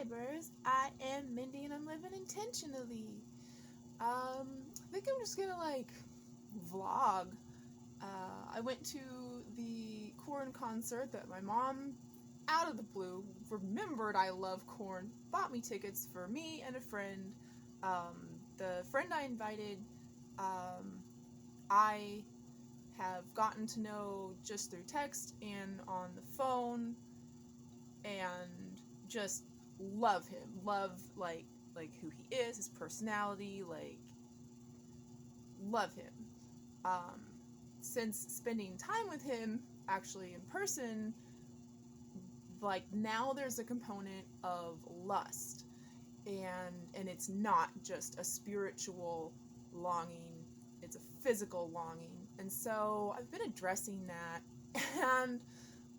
neighbors. I am Mindy and I'm living intentionally. I think I'm just gonna vlog. I went to the Korn concert that my mom, out of the blue, remembered I love Korn, bought me tickets for me and a friend. The friend I invited, I have gotten to know just through text and on the phone, and just love him. Love who he is, his personality, love him. Since spending time with him actually in person, now there's a component of lust, and it's not just a spiritual longing, it's a physical longing. And so I've been addressing that.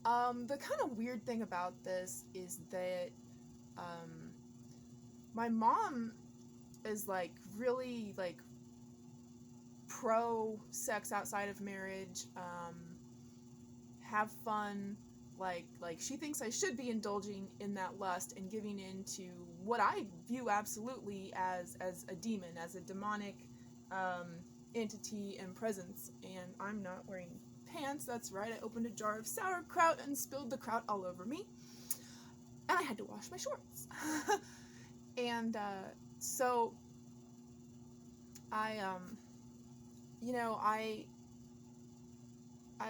And the kind of weird thing about this is that my mom is really pro sex outside of marriage, have fun, she thinks I should be indulging in that lust and giving into what I view absolutely as a demon, as a demonic entity and presence. And I'm not wearing pants, that's right, I opened a jar of sauerkraut and spilled the kraut all over me, and I had to wash my shorts. And so I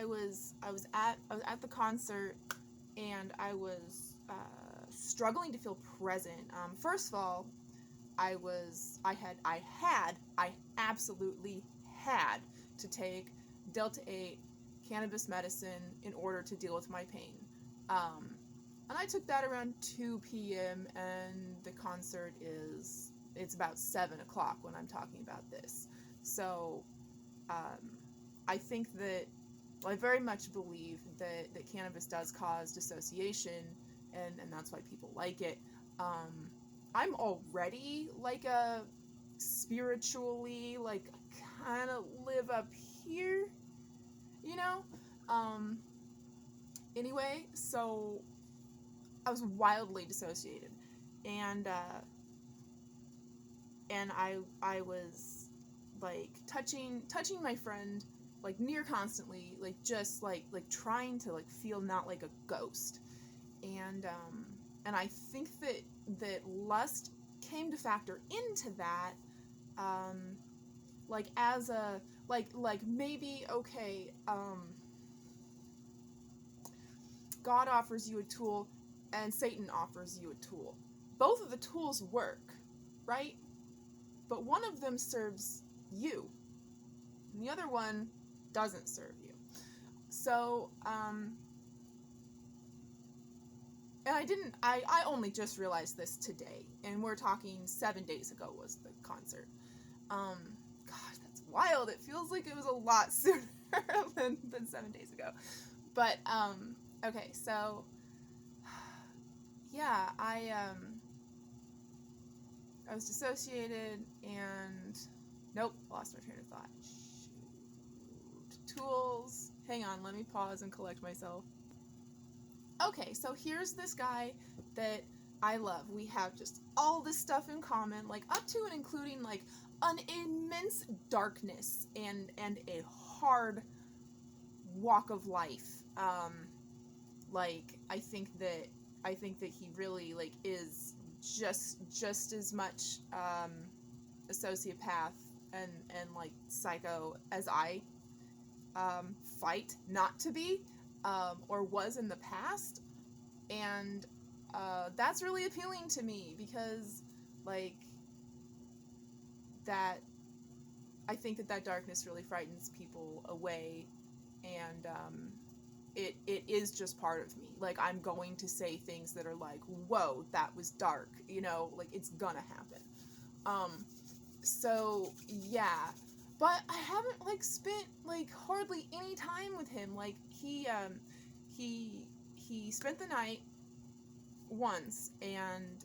was at the concert, and I was struggling to feel present. First of all, I absolutely had to take Delta 8 cannabis medicine in order to deal with my pain. And I took that around 2 p.m. and the concert it's about 7 o'clock when I'm talking about this. So I think that I very much believe that cannabis does cause dissociation, and that's why people like it. I'm already a spiritually kind of live up here, anyway, so I was wildly dissociated, and I was touching my friend near constantly, just trying to feel not like a ghost. And I think that lust came to factor into that, as a maybe, okay, God offers you a tool and Satan offers you a tool. Both of the tools work, right? But one of them serves you, and the other one doesn't serve you. So, and I only just realized this today, and we're talking 7 days ago was the concert. Gosh, that's wild. It feels like it was a lot sooner than 7 days ago. But, okay, so, yeah, I was dissociated, and nope, lost my train of thought. Shoot. Tools. Hang on, let me pause and collect myself. Okay, so here's this guy that I love. We have just all this stuff in common, up to and including an immense darkness and a hard walk of life. I think that he really is just as much a sociopath and psycho as I fight not to be, or was in the past. And that's really appealing to me, because that I think that darkness really frightens people away, and it is just part of me. I'm going to say things that are whoa, that was dark, it's gonna happen. So yeah, but I haven't spent hardly any time with him. He spent the night once, and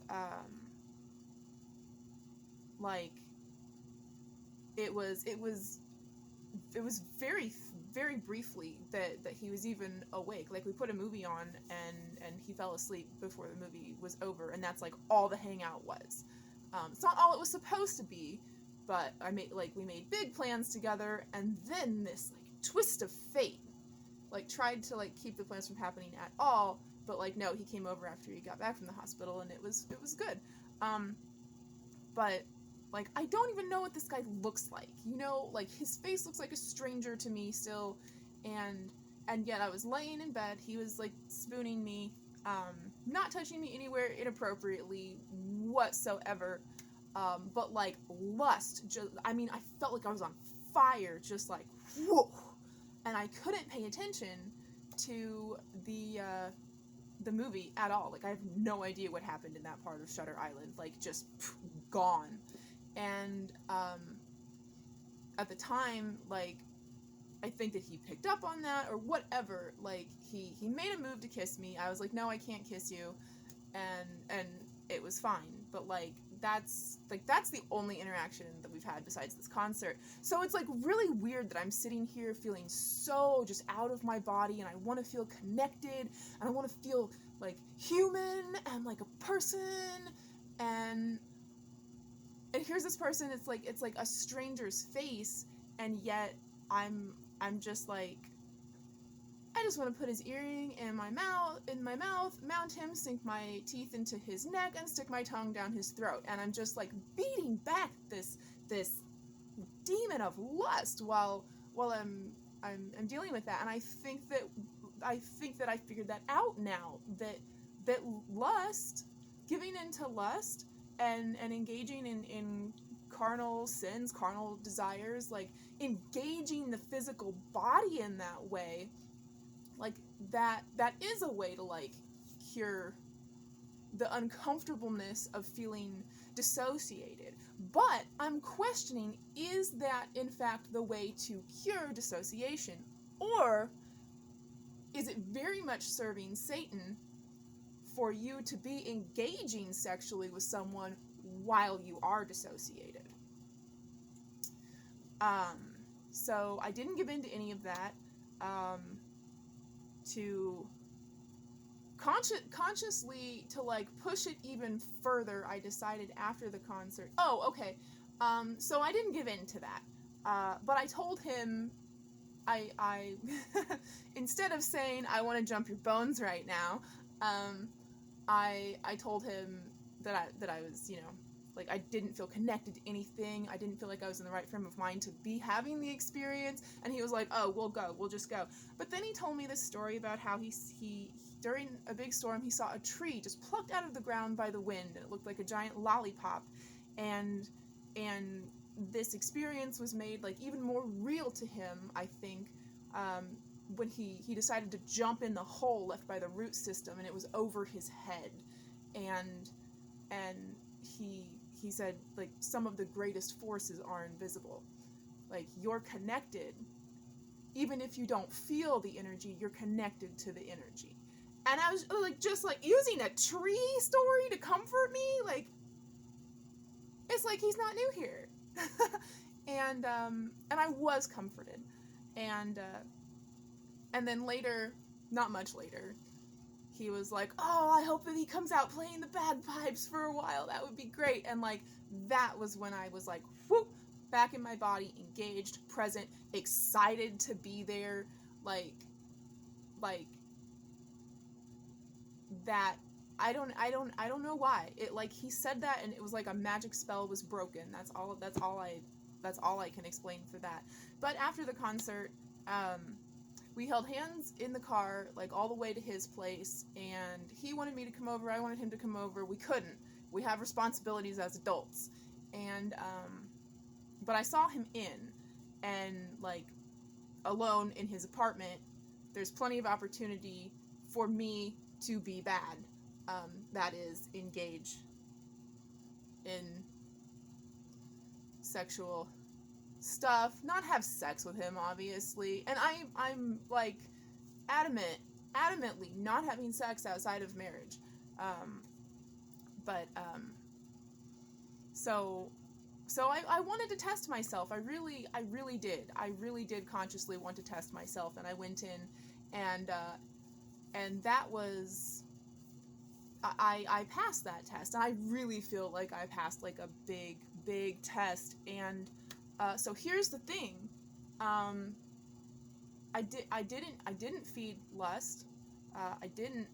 it was very, very briefly that he was even awake. Like, we put a movie on, and he fell asleep before the movie was over, and that's, like, all the hangout was. It's not all it was supposed to be, but we made big plans together, and then this, like, twist of fate, like, tried to, like, keep the plans from happening at all, but, like, no, he came over after he got back from the hospital, and it was good. But, like, I don't even know what this guy looks like, you know? Like, his face looks like a stranger to me still, and yet I was laying in bed, he was, like, spooning me, not touching me anywhere inappropriately whatsoever, but, like, lust, I felt like I was on fire, just like, whoa, and I couldn't pay attention to the movie at all. Like, I have no idea what happened in that part of Shutter Island, like, just gone. And at the time, like, I think that he picked up on that or whatever. Like, he made a move to kiss me. I was like, no, I can't kiss you, and it was fine. But, like, that's the only interaction that we've had besides this concert. So it's, like, really weird that I'm sitting here feeling so just out of my body, and I want to feel connected, and I want to feel, like, human and like a person, and here's this person, it's like a stranger's face, and yet I'm just like, I just want to put his earring in my mouth, mount him, sink my teeth into his neck, and stick my tongue down his throat. And I'm just, like, beating back this demon of lust while I'm dealing with that. And I think that I figured that out now, that lust, giving into lust and engaging in carnal sins, carnal desires, like engaging the physical body in that way, like that is a way to, like, cure the uncomfortableness of feeling dissociated. But I'm questioning, is that in fact the way to cure dissociation? Or is it very much serving Satan for you to be engaging sexually with someone while you are dissociated? So I didn't give in to any of that. To consciously to, like, push it even further, I decided after the concert. Oh, okay. So I didn't give in to that. But I told him, I instead of saying I want to jump your bones right now, I told him that I was, you know, like, I didn't feel connected to anything. I didn't feel like I was in the right frame of mind to be having the experience. And he was like, oh, we'll just go. But then he told me this story about how he during a big storm, he saw a tree just plucked out of the ground by the wind, and it looked like a giant lollipop. And this experience was made, like, even more real to him, I think, when he decided to jump in the hole left by the root system, and it was over his head. And he said, like, some of the greatest forces are invisible. Like, you're connected. Even if you don't feel the energy, you're connected to the energy. And I was, like, just, like, using a tree story to comfort me. Like, it's like he's not new here. And I was comforted. And then later, not much later, he was like, oh, I hope that he comes out playing the bagpipes for a while. That would be great. And, like, that was when I was like, whoop, back in my body, engaged, present, excited to be there. Like that. I don't know why. It, like, he said that and it was like a magic spell was broken. That's all I can explain for that. But after the concert, we held hands in the car, like, all the way to his place, and he wanted me to come over, I wanted him to come over. We couldn't. We have responsibilities as adults. And, but I saw him in, and, like, alone in his apartment, there's plenty of opportunity for me to be bad. That is, engage in sexual stuff, not have sex with him, obviously, and I'm like adamantly not having sex outside of marriage, so so I wanted to test myself. I really did. I really did consciously want to test myself, and I went in, and that was, I passed that test, and I really feel like I passed like a big test. And so here's the thing, I didn't feed lust. I didn't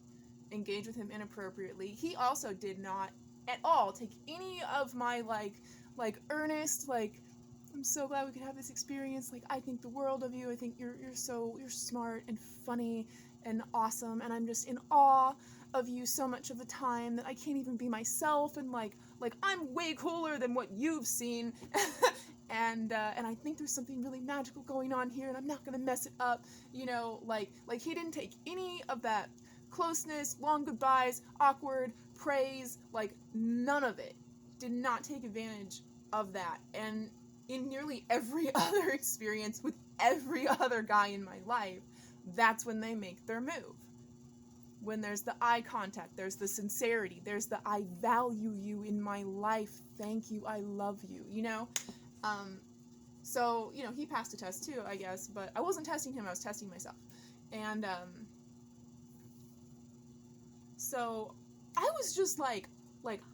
engage with him inappropriately. He also did not at all take any of my like earnest, like, I'm so glad we could have this experience. Like, I think the world of you. I think you're smart and funny and awesome, and I'm just in awe of you so much of the time that I can't even be myself, and like I'm way cooler than what you've seen. And I think there's something really magical going on here, and I'm not gonna mess it up. You know, like he didn't take any of that closeness, long goodbyes, awkward praise, like none of it. Did not take advantage of that. And in nearly every other experience with every other guy in my life, that's when they make their move. When there's the eye contact, there's the sincerity, there's the I value you in my life, thank you, I love you, you know? So, you know, he passed a test too, I guess, but I wasn't testing him, I was testing myself. And, so I was just like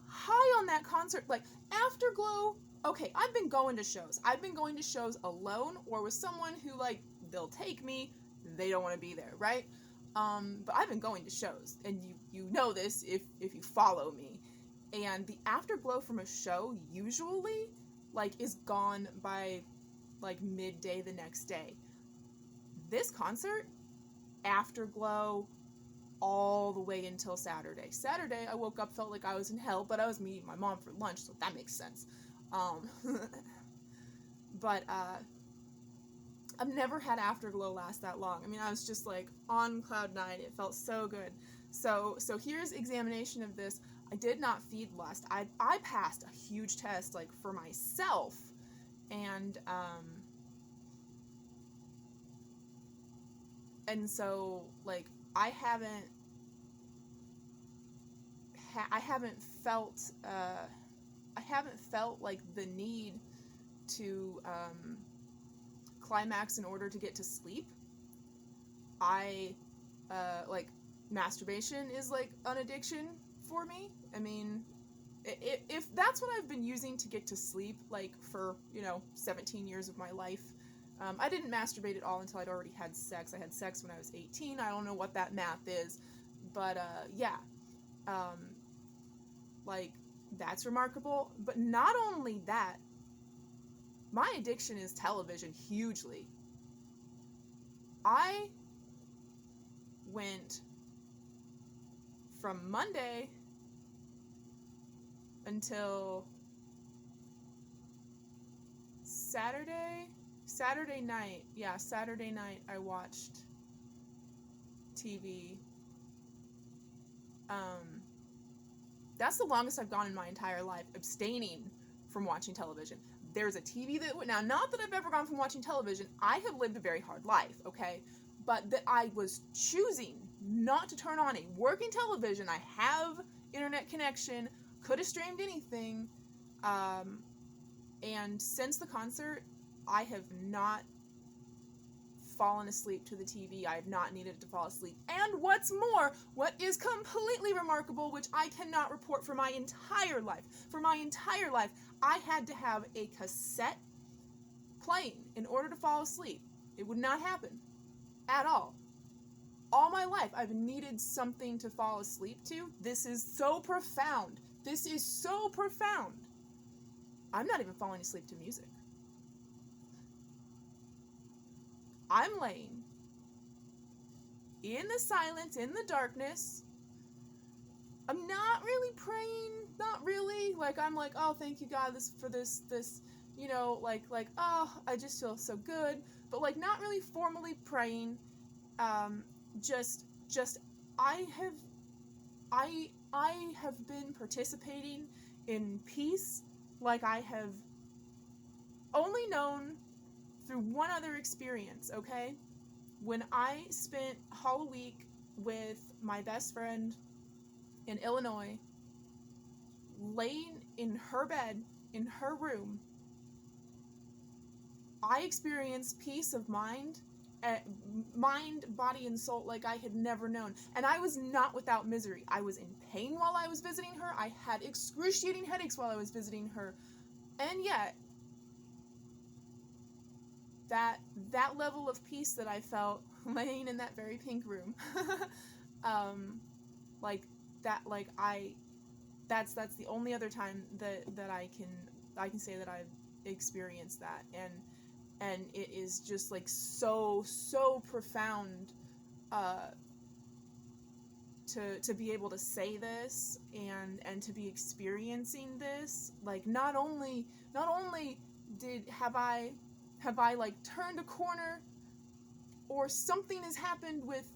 high on that concert, like Afterglow. Okay, I've been going to shows. I've been going to shows alone or with someone who, like, they'll take me, they don't want to be there, right? But I've been going to shows, and you know this if you follow me. And the afterglow from a show usually, like, is gone by, like, midday the next day. This concert, afterglow all the way until Saturday. Saturday, I woke up, felt like I was in hell, but I was meeting my mom for lunch, so that makes sense. But, I've never had afterglow last that long. I mean, I was just, like, on cloud nine. It felt so good. So here's examination of this. I did not feed lust. I passed a huge test, like, for myself, and so, like, I haven't felt like the need to climax in order to get to sleep. Like, masturbation is like an addiction for me. I mean, if that's what I've been using to get to sleep, like, for, 17 years of my life, I didn't masturbate at all until I'd already had sex. I had sex when I was 18. I don't know what that math is, but yeah. Like, that's remarkable. But not only that, my addiction is television, hugely. I went from Monday until Saturday night. Yeah, Saturday night I watched TV. That's the longest I've gone in my entire life, abstaining from watching television. There's a TV that, now, not that I've ever gone from watching television. I have lived a very hard life, okay? But that I was choosing not to turn on a working television. I have internet connection, could have streamed anything, and since the concert, I have not fallen asleep to the TV. I have not needed to fall asleep. And what's more, what is completely remarkable, which I cannot report for my entire life, I had to have a cassette playing in order to fall asleep. It would not happen at all. All my life, I've needed something to fall asleep to. This is so profound. I'm not even falling asleep to music. I'm laying in the silence, in the darkness. I'm not really praying, not really. Like, I'm like, oh, thank you, God, for this, oh, I just feel so good. But, like, not really formally praying. Just I have been participating in peace like I have only known through one other experience, okay? When I spent Hall Week with my best friend in Illinois, laying in her bed, in her room, I experienced peace of mind, mind, body, and soul like I had never known. And I was not without misery. I was in pain while I was visiting her. I had excruciating headaches while I was visiting her. And yet, that level of peace that I felt laying in that very pink room, like that, like that's the only other time that I can say that I've experienced that, and it is just like so profound to be able to say this and to be experiencing this. Like not only have I like turned a corner, or something has happened with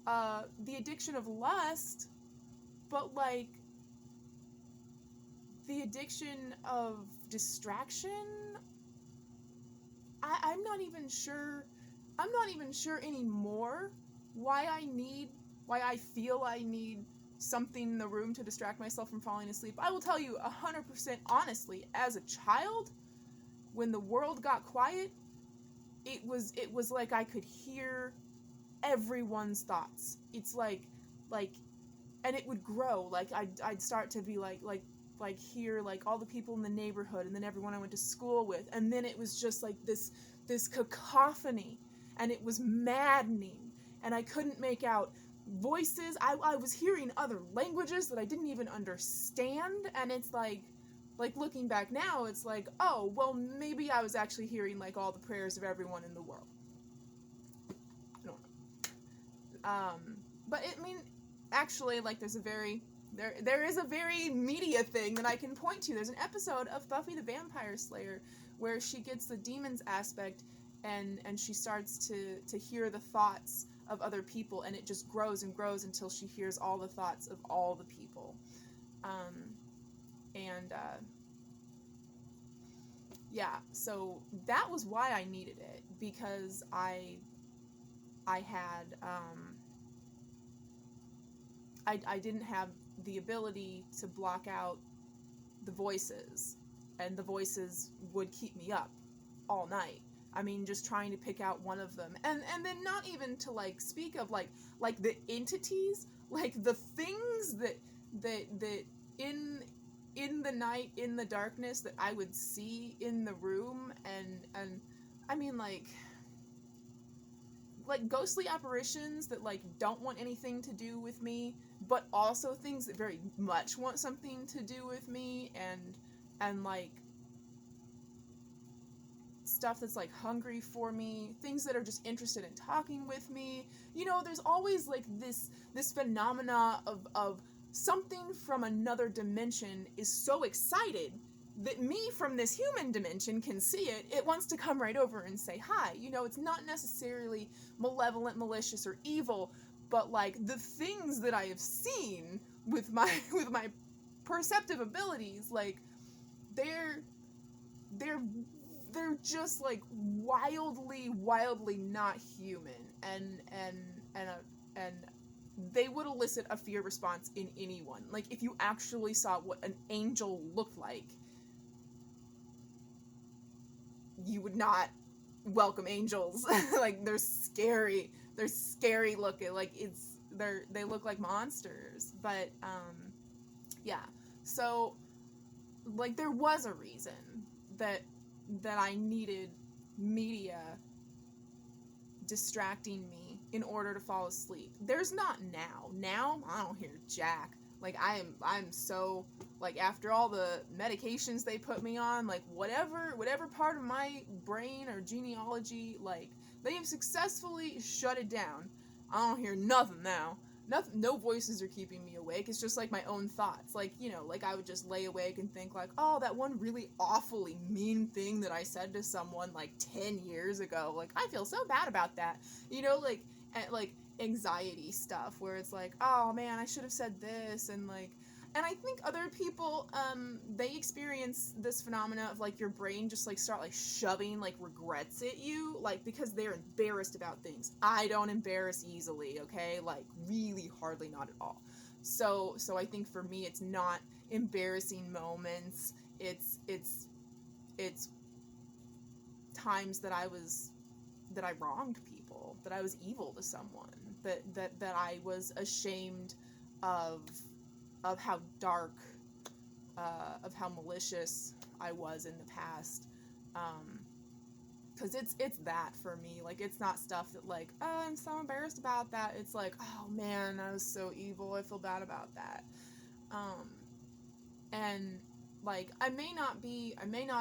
the addiction of lust, but like the addiction of distraction, I'm not even sure anymore why I feel I need something in the room to distract myself from falling asleep. I will tell you 100% honestly, as a child, when the world got quiet, it was like I could hear everyone's thoughts. It's like, and it would grow. Like I'd start to be like hear like all the people in the neighborhood, and then everyone I went to school with, and then it was just like this cacophony, and it was maddening, and I couldn't make out voices. I was hearing other languages that I didn't even understand, and it's like looking back now, it's like, oh, well, maybe I was actually hearing like all the prayers of everyone in the world. I don't know. But I mean, actually, like there is a very media thing that I can point to. There's an episode of Buffy the Vampire Slayer where she gets the demons aspect, and she starts to hear the thoughts of other people, and it just grows and grows until she hears all the thoughts of all the people. Yeah, so that was why I needed it, because I had I didn't have the ability to block out the voices, and the voices would keep me up all night. I mean, just trying to pick out one of them, and then not even to like speak of like the entities, like the things that in the night, in the darkness, that I would see in the room, and I mean like ghostly apparitions that like don't want anything to do with me, but also things that very much want something to do with me, and like stuff that's like hungry for me, things that are just interested in talking with me. You know, there's always like this phenomena of something from another dimension is so excited that me from this human dimension can see it. It wants to come right over and say hi. You know, it's not necessarily malevolent, malicious, or evil, but like the things that I have seen with my perceptive abilities, like they're just like wildly not human, and they would elicit a fear response in anyone. Like if you actually saw what an angel looked like, you would not welcome angels. Like they're scary looking, like they look like monsters. But yeah, so like there was a reason that I needed media distracting me in order to fall asleep. There's not now. Now I don't hear jack. Like I'm so like, after all the medications they put me on, like whatever part of my brain or genealogy, like they have successfully shut it down. I don't hear nothing now. Nothing, no voices are keeping me awake. It's just like my own thoughts. Like, you know, like I would just lay awake and think like, oh, that one really awfully mean thing that I said to someone like 10 years ago. Like, I feel so bad about that. You know, like anxiety stuff where it's like, oh man, I should have said this, and I think other people, they experience this phenomena of like your brain just like start like shoving like regrets at you, like because they're embarrassed about things. I don't embarrass easily, okay? Like really hardly, not at all. So I think for me, it's not embarrassing moments. It's times that I wronged people, that I was evil to someone, that I was ashamed of how dark, of how malicious I was in the past. Because it's that for me. Like, it's not stuff that, like, oh, I'm so embarrassed about that. It's like, oh man, I was so evil, I feel bad about that. And like, I may not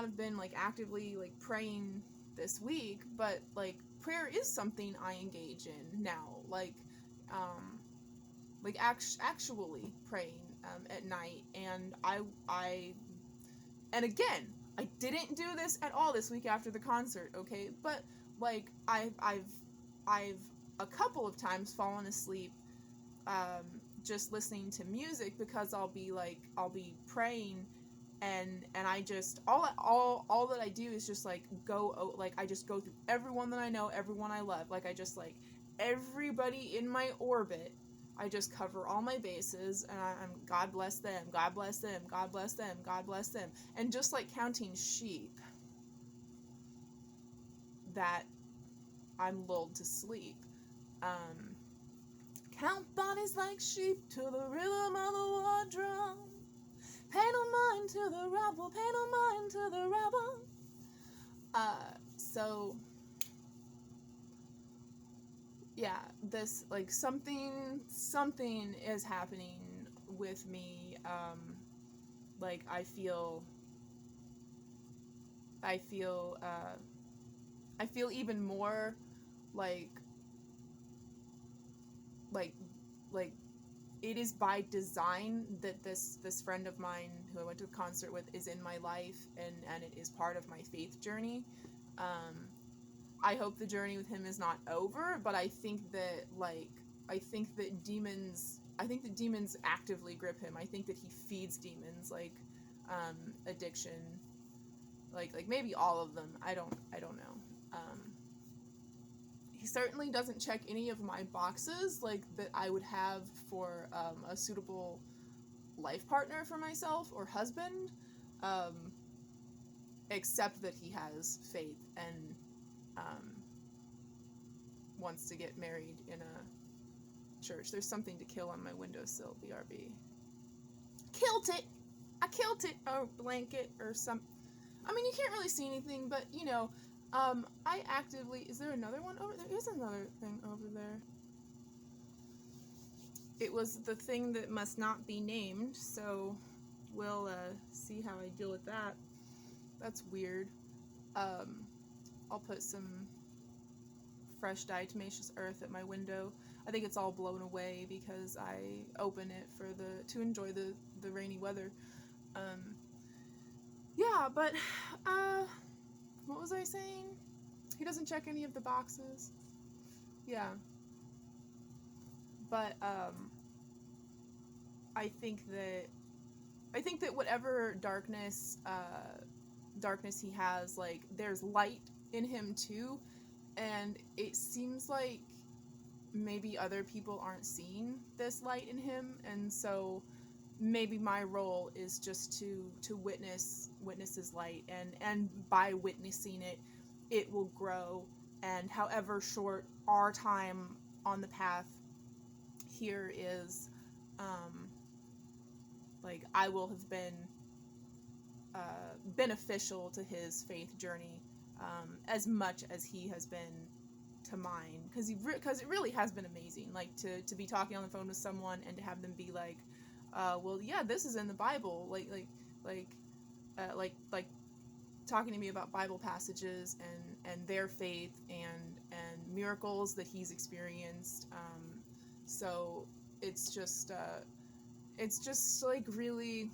have been like actively like praying this week, but like prayer is something I engage in now. Like actually praying at night. And and again, I didn't do this at all this week after the concert, okay? But like I've a couple of times fallen asleep just listening to music, because I'll be praying, and I just all that I do is just like I just go through everyone that I know, everyone I love. Like, I just like everybody in my orbit. I just cover all my bases, and I'm God bless them, God bless them, God bless them, God bless them, and just like counting sheep that I'm lulled to sleep. Count bodies like sheep to the rhythm of the war drum. Pay no mind to the rabble, pay no mind to the rabble. So yeah, this, like, something is happening with me. Like, I feel even more like it is by design that this friend of mine who I went to a concert with is in my life, and it is part of my faith journey. I hope the journey with him is not over, but I think that demons actively grip him. I think that he feeds demons, like addiction, like maybe all of them. I don't know. He certainly doesn't check any of my boxes, like, that I would have for a suitable life partner for myself or husband, except that he has faith and wants to get married in a church. There's something to kill on my windowsill, BRB. Killed it! I killed it! Or blanket or some... I mean, you can't really see anything, but, you know, I actively... Is there another one over there? There is another thing over there. It was the thing that must not be named, so we'll see how I deal with that. That's weird. I'll put some fresh diatomaceous earth at my window. I think it's all blown away because I open it to enjoy the rainy weather. Yeah, but what was I saying? He doesn't check any of the boxes. Yeah. But I think that whatever darkness he has, like, there's light in him too, and it seems like maybe other people aren't seeing this light in him, and so maybe my role is just to witness his light, and by witnessing it, it will grow. And however short our time on the path here is, like, I will have been beneficial to his faith journey as much as he has been to mine, because it really has been amazing, like, to be talking on the phone with someone and to have them be like, well, yeah, this is in the Bible, like talking to me about Bible passages and their faith and miracles that he's experienced. So it's just like really,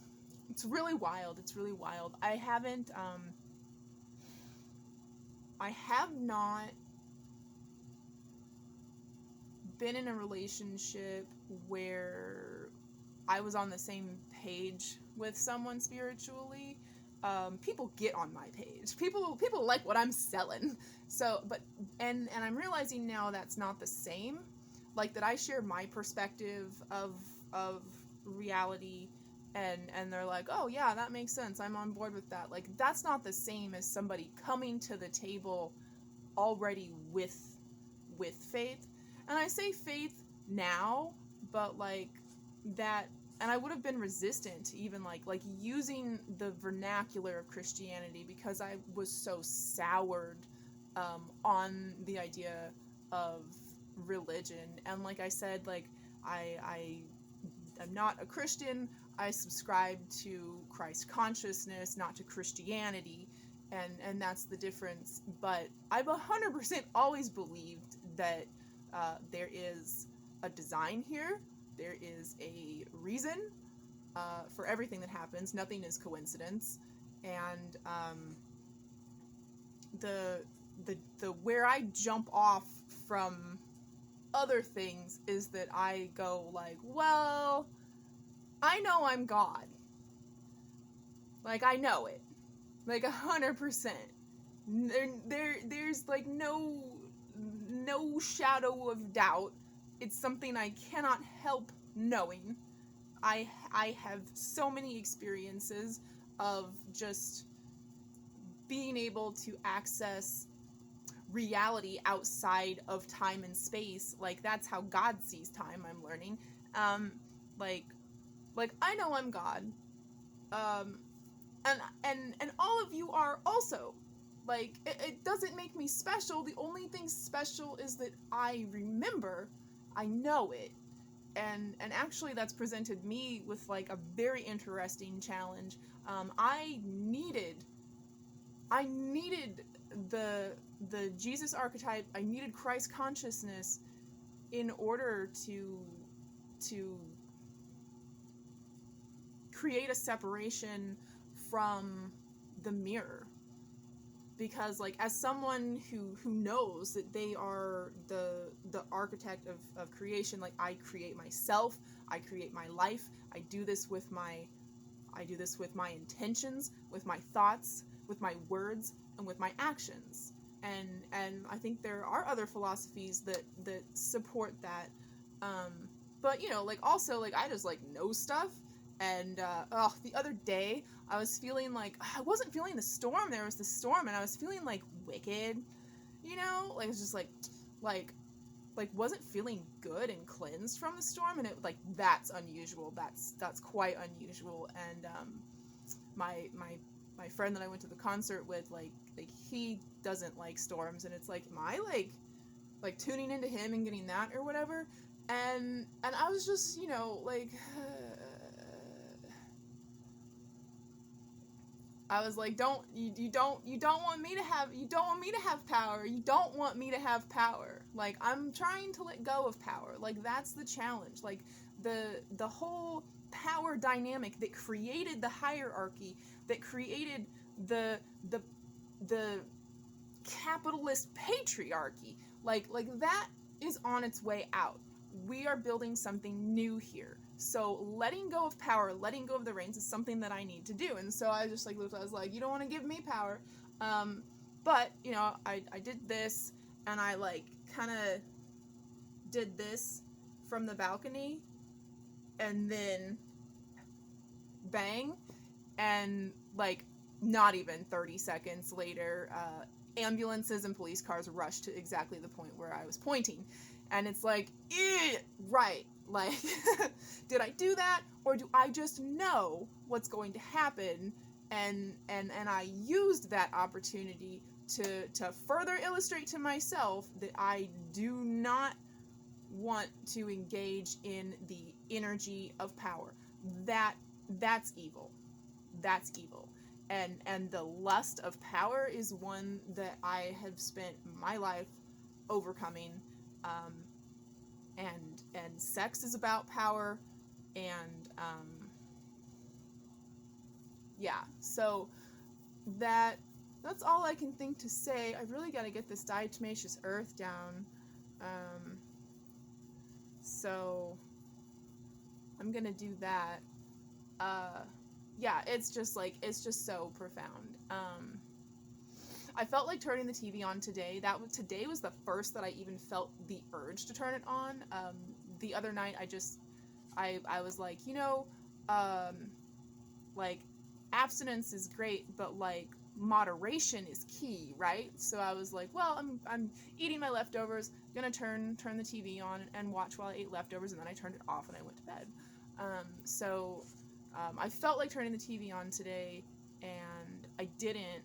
it's really wild. It's really wild. I have not been in a relationship where I was on the same page with someone spiritually. People get on my page. People like what I'm selling. So, but and I'm realizing now that's not the same. Like, that I share my perspective of reality, and they're like, oh yeah, that makes sense, I'm on board with that. Like, that's not the same as somebody coming to the table already with faith. And I say faith now, but like that, and I would have been resistant to even like using the vernacular of Christianity because I was so soured on the idea of religion. And like I said, like I'm not a Christian. I subscribe to Christ consciousness, not to Christianity, and that's the difference. But I've 100% always believed that there is a design here. There is a reason for everything that happens. Nothing is coincidence, and the where I jump off from other things is that I go like, well, I know I'm God. Like, I know it. Like 100%. There's like no shadow of doubt. It's something I cannot help knowing. I have so many experiences of just being able to access reality outside of time and space. Like, that's how God sees time, I'm learning. Like I know I'm God. And all of you are also. Like, it doesn't make me special. The only thing special is that I remember, I know it. And actually that's presented me with like a very interesting challenge. I needed the Jesus archetype. I needed Christ consciousness in order to create a separation from the mirror. Because like, as someone who knows that they are the architect of creation, like, I create myself, I create my life, I do this with my intentions, with my thoughts, with my words, and with my actions. And I think there are other philosophies that support that. But you know, like, also, like, I just like know stuff. And the other day I was feeling like, I wasn't feeling the storm. There was the storm, and I was feeling like wicked, you know, like, it was just like wasn't feeling good and cleansed from the storm. And it, like, that's unusual. That's quite unusual. And my friend that I went to the concert with, like he doesn't like storms, and it's like, am I like tuning into him and getting that or whatever? And I was just, you know, like, I was like, you don't want me to have power. You don't want me to have power. Like, I'm trying to let go of power. Like, that's the challenge. Like, the whole power dynamic that created the hierarchy, that created the capitalist patriarchy, like that is on its way out. We are building something new here. So letting go of power, letting go of the reins is something that I need to do. And so I just like looked, I was like, you don't want to give me power. But, you know, I did this, and I like kind of did this from the balcony, and then bang, and like not even 30 seconds later, ambulances and police cars rushed to exactly the point where I was pointing. And it's like, right, like, did I do that, or do I just know what's going to happen? And I used that opportunity to further illustrate to myself that I do not want to engage in the energy of power. That's evil. That's evil. And the lust of power is one that I have spent my life overcoming. And sex is about power, and yeah. So that's all I can think to say. I really got to get this diatomaceous earth down. So I'm gonna do that. Yeah, it's just so profound. I felt like turning the TV on today. Today was the first that I even felt the urge to turn it on. The other night I was like, you know, like, abstinence is great, but like moderation is key, right? So I was like, well, I'm eating my leftovers, gonna turn the TV on and watch while I ate leftovers, and then I turned it off and I went to bed. I felt like turning the TV on today, and I didn't.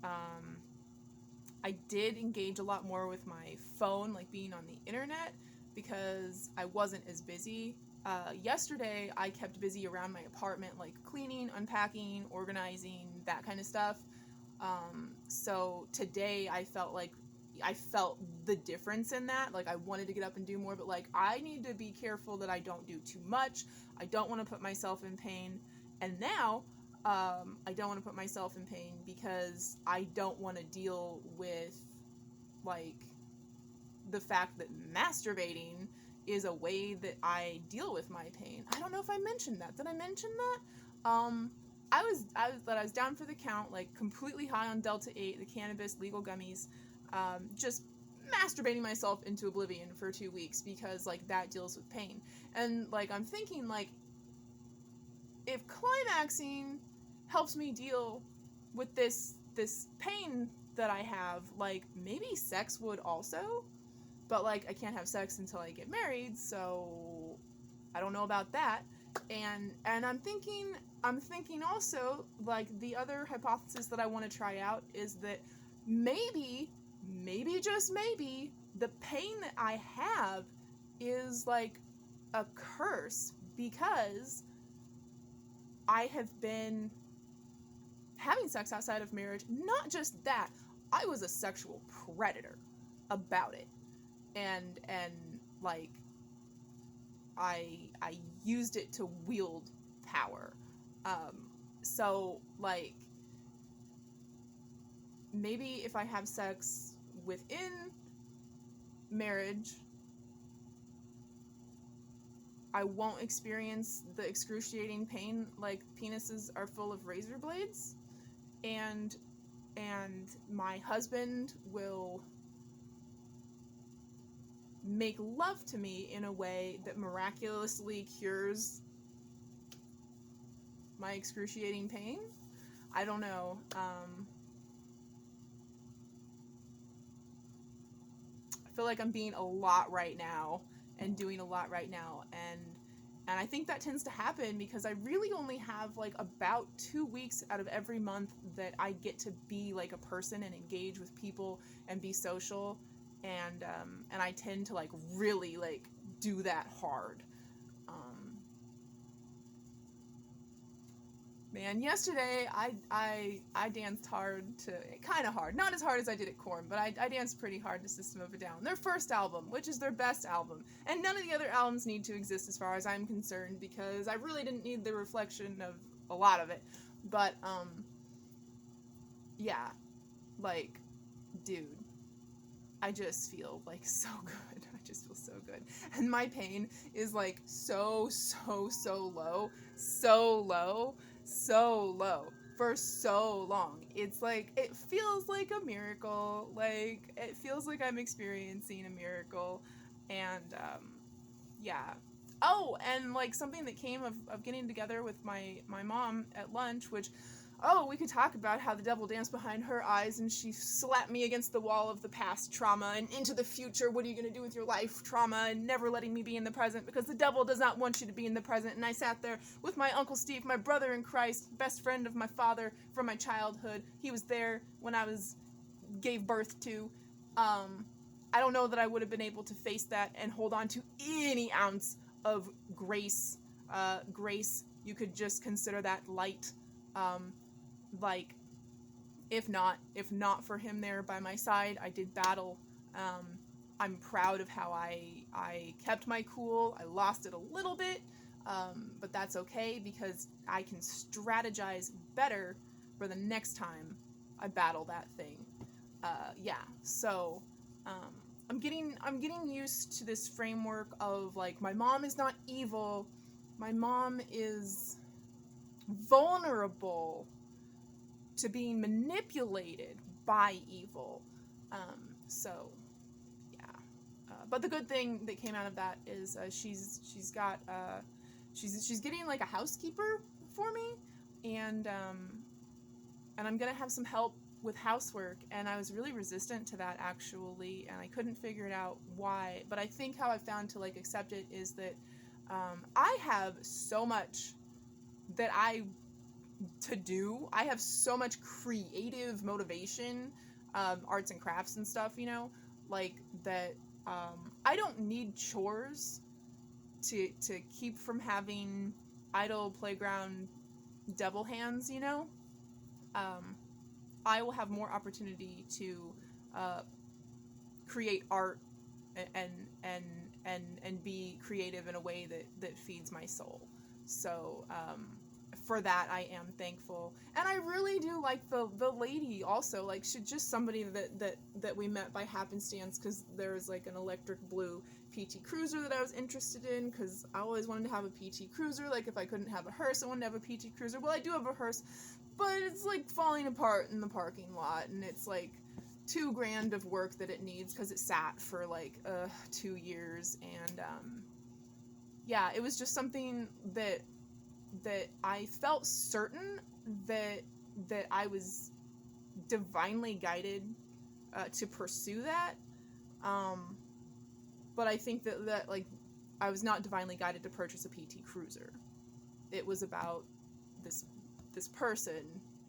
I did engage a lot more with my phone, like being on the internet, because I wasn't as busy. Yesterday, I kept busy around my apartment, like cleaning, unpacking, organizing, that kind of stuff. So today, I felt the difference in that. Like, I wanted to get up and do more, but like, I need to be careful that I don't do too much. I don't want to put myself in pain. And now, I don't want to put myself in pain because I don't want to deal with, like, the fact that masturbating is a way that I deal with my pain. I don't know if I mentioned that. Did I mention that? I was down for the count, like completely high on Delta 8, the cannabis legal gummies, just masturbating myself into oblivion for 2 weeks because like that deals with pain. And like I'm thinking like if climaxing helps me deal with this pain that I have, like maybe sex would also. But like I can't have sex until I get married, so I don't know about that. And I'm thinking also, like, the other hypothesis that I want to try out is that maybe just maybe the pain that I have is like a curse because I have been having sex outside of marriage. Not just that, I was a sexual predator about it. And like I used it to wield power. So like maybe if I have sex within marriage, I won't experience the excruciating pain. Like penises are full of razor blades, and my husband will make love to me in a way that miraculously cures my excruciating pain. I don't know. I feel like I'm being a lot right now and doing a lot right now, and I think that tends to happen because I really only have like about 2 weeks out of every month that I get to be like a person and engage with people and be social, and I tend to like really like do that hard. Man, yesterday I danced hard to, kind of hard, not as hard as I did at Korn, but I danced pretty hard to System of a Down, their first album, which is their best album, and none of the other albums need to exist as far as I'm concerned because I really didn't need the reflection of a lot of it, but yeah, like, dude, I just feel like so good. I just feel so good. And my pain is like so low. So low. So low. For so long. It's like, it feels like a miracle. Like, it feels like I'm experiencing a miracle. And, yeah. Oh, and like something that came of getting together with my mom at lunch, which, oh, we could talk about how the devil danced behind her eyes and she slapped me against the wall of the past trauma and into the future, what are you going to do with your life trauma, and never letting me be in the present because the devil does not want you to be in the present. And I sat there with my Uncle Steve, my brother in Christ, best friend of my father from my childhood. He was there when I gave birth to. I don't know that I would have been able to face that and hold on to any ounce of grace. Grace, you could just consider that light. Like, if not for him there by my side, I did battle. I'm proud of how I kept my cool. I lost it a little bit, but that's okay because I can strategize better for the next time I battle that thing. Yeah, so I'm getting used to this framework of like, my mom is not evil, my mom is vulnerable to being manipulated by evil. So yeah, but the good thing that came out of that is she's got she's getting like a housekeeper for me, and I'm gonna have some help with housework, and I was really resistant to that actually, and I couldn't figure it out why. But I think how I found to like accept it is that I have so much that I have so much creative motivation, arts and crafts and stuff, you know, like that. I don't need chores to keep from having idle playground devil hands, you know. I will have more opportunity to create art and and and be creative in a way that feeds my soul. So for that I am thankful, and I really do like the lady also. Like, she's just somebody that we met by happenstance, because there's like an electric blue PT Cruiser that I was interested in, because I always wanted to have a PT Cruiser. Like, if I couldn't have a hearse, I wanted to have a PT Cruiser. Well, I do have a hearse, but it's like falling apart in the parking lot, and it's like $2,000 of work that it needs because it sat for like 2 years. And yeah, it was just something that I felt certain that I was divinely guided to pursue that. But I think that like I was not divinely guided to purchase a PT Cruiser. It was about this person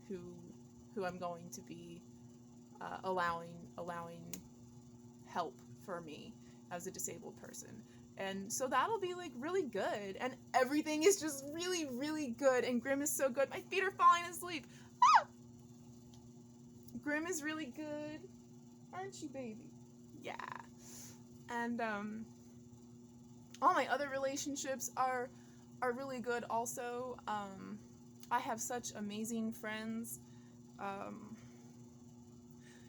who I'm going to be allowing help for me as a disabled person. And so that'll be like really good, and everything is just really, really good, and Grim is so good. My feet are falling asleep. Ah! Grim is really good, aren't you, baby? Yeah. And all my other relationships are really good also. I have such amazing friends.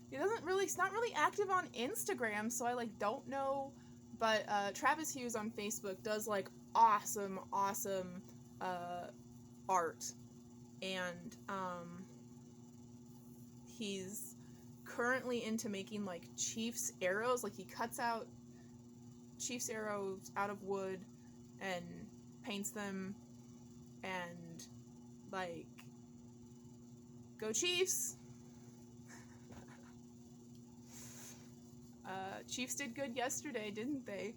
He's not really active on Instagram, so I like don't know. But Travis Hughes on Facebook does like awesome art, and he's currently into making like Chiefs arrows. Like, he cuts out Chiefs arrows out of wood and paints them, and like, go Chiefs. Chiefs did good yesterday, didn't they?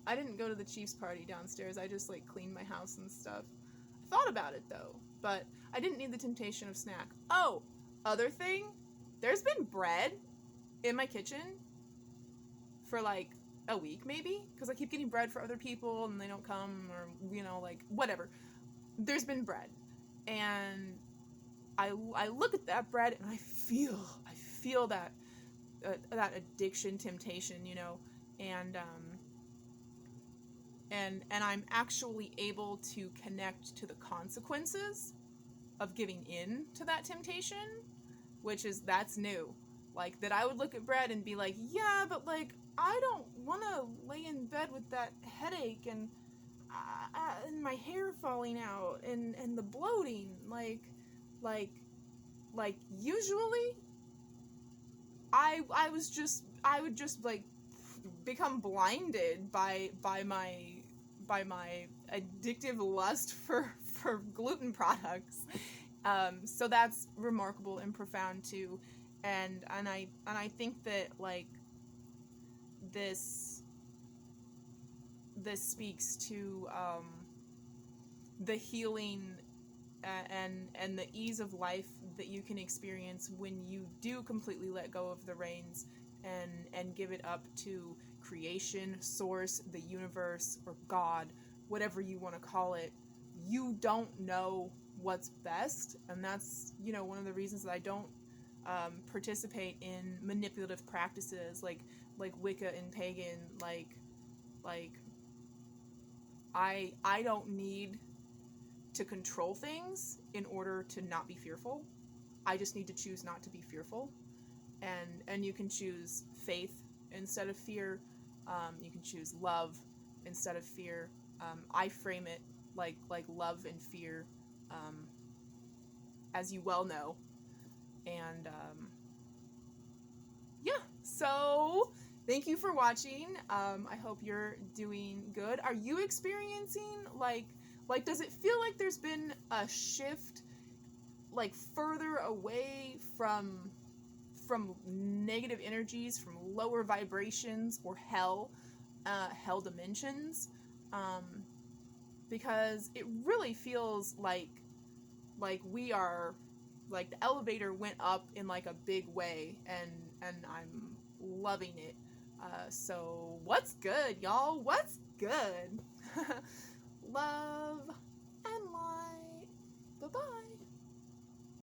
I didn't go to the Chiefs party downstairs. I just like cleaned my house and stuff. I thought about it though, but I didn't need the temptation of snack. Oh, other thing, there's been bread in my kitchen for like a week maybe, because I keep getting bread for other people and they don't come, or you know, like whatever. There's been bread, and I look at that bread and I feel that that addiction temptation, you know, and I'm actually able to connect to the consequences of giving in to that temptation, that's new. Like, that I would look at bread and be like, yeah, but like, I don't want to lay in bed with that headache and my hair falling out and the bloating, like usually I would just like become blinded by my addictive lust for gluten products. So that's remarkable and profound too, and I think that like this speaks to the healing and the ease of life that you can experience when you do completely let go of the reins and give it up to creation, source, the universe, or God, whatever you want to call it. You don't know what's best, and that's, you know, one of the reasons that I don't participate in manipulative practices like Wicca and pagan. Like I don't need to control things in order to not be fearful. I just need to choose not to be fearful, and you can choose faith instead of fear. You can choose love instead of fear. I frame it like love and fear, as you well know. And yeah, so thank you for watching. I hope you're doing good. Are you experiencing like does it feel like there's been a shift like further away from negative energies, from lower vibrations or hell dimensions? Because it really feels like we are like the elevator went up in like a big way, and I'm loving it. So what's good, y'all? What's good?